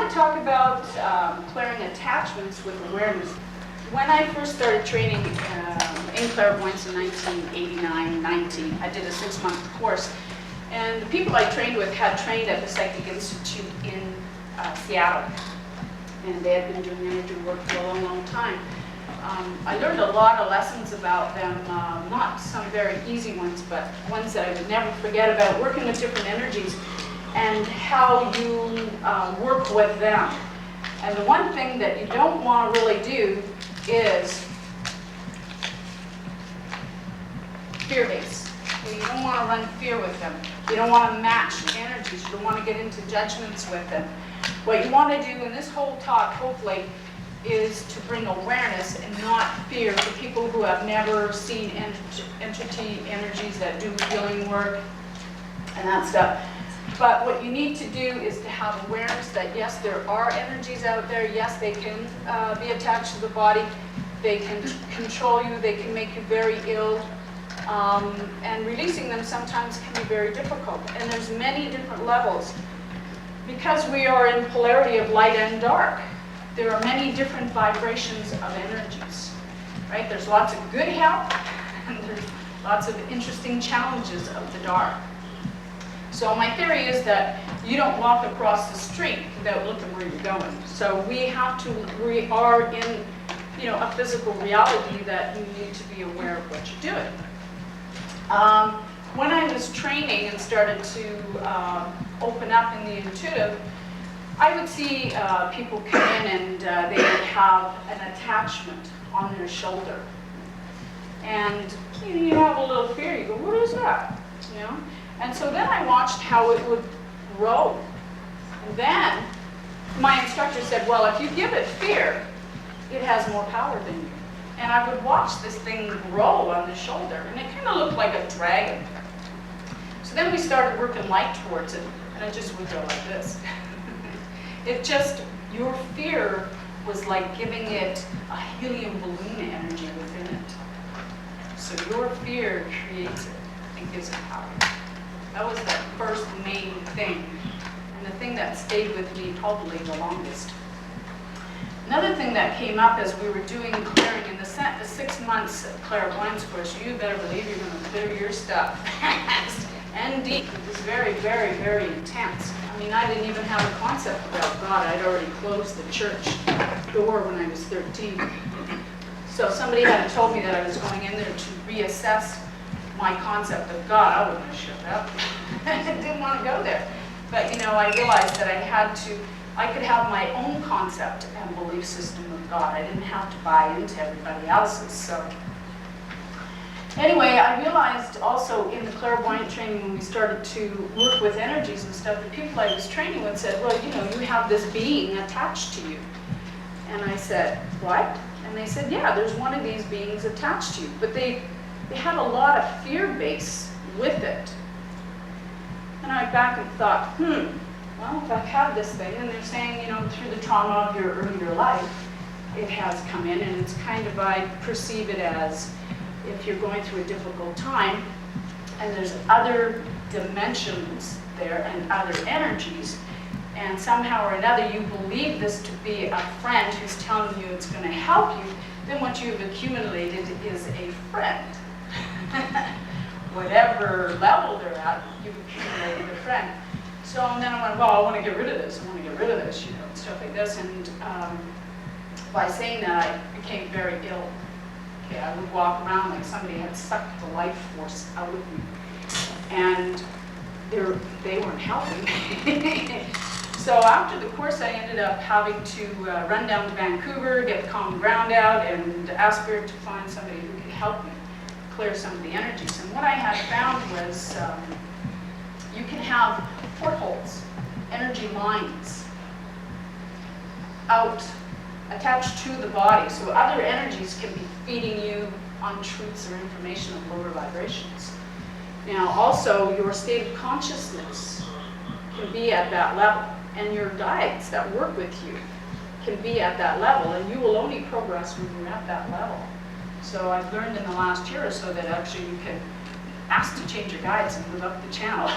want to talk about clearing attachments with awareness. When I first started training in clairvoyance in 1989-90, I did a 6-month course. And the people I trained with had trained at the Psychic Institute in Seattle. And they had been doing energy work for a long, long time. I learned a lot of lessons about them, not some very easy ones, but ones that I would never forget about working with different energies and how you work with them. And the one thing that you don't want to really do is fear-based. You don't want to run fear with them. You don't want to match energies. You don't want to get into judgments with them. What you want to do in this whole talk, hopefully, is to bring awareness and not fear for people who have never seen entity energies that do healing work and that stuff. But what you need to do is to have awareness that yes, there are energies out there. Yes, they can be attached to the body. They can control you. They can make you very ill. And releasing them sometimes can be very difficult. And there's many different levels. Because we are in polarity of light and dark, there are many different vibrations of energies. Right? There's lots of good help, and there's lots of interesting challenges of the dark. So my theory is that you don't walk across the street without looking where you're going. So we are in, a physical reality that you need to be aware of what you're doing. When I was training and started to open up in the intuitive, I would see people come in and they would have an attachment on their shoulder. And you have a little fear. You go, what is that? And so then I watched how it would grow. And then my instructor said, well, if you give it fear, it has more power than you. And I would watch this thing grow on the shoulder, and it kind of looked like a dragon. So then we started working light towards it, and it just would go like this. Your fear was like giving it a helium balloon energy within it. So your fear creates it and gives it power. That was the first main thing, and the thing that stayed with me probably the longest. Another thing that came up as we were doing clearing in the 6 months clairvoyance course, you better believe you're going to clear your stuff fast and deep. It was very, very, very intense. I mean, I didn't even have a concept about God. I'd already closed the church door when I was 13. So if somebody had told me that I was going in there to reassess my concept of God, I wouldn't have shut up. I didn't want to go there. But I realized that I could have my own concept and belief system of God. I didn't have to buy into everybody else's. So anyway, I realized also in the clairvoyant training when we started to work with energies and stuff, the people I was training with said, well, you have this being attached to you. And I said, what? And they said, yeah, there's one of these beings attached to you. But they had a lot of fear base with it. And I went back and thought, well, if I've had this thing, and they're saying, through the trauma of your earlier life, it has come in, and it's kind of, I perceive it as if you're going through a difficult time, and there's other dimensions there and other energies, and somehow or another you believe this to be a friend who's telling you it's going to help you, then what you've accumulated is a friend. Whatever level they're at, you've accumulated a friend. So and then I went, well, I want to get rid of this. I want to get rid of this, and stuff like this. And by saying that, I became very ill. Okay, I would walk around like somebody had sucked the life force out of me, and they weren't helping me. So after the course, I ended up having to run down to Vancouver, get the common ground out, and ask Spirit to find somebody who could help me clear some of the energies. And what I had found was you can have portholes, energy lines, attached to the body. So other energies can be feeding you untruths or information of lower vibrations. Now also your state of consciousness can be at that level, and your guides that work with you can be at that level, and you will only progress when you're at that level. So I've learned in the last year or so that actually you can ask to change your guides and move up the channel.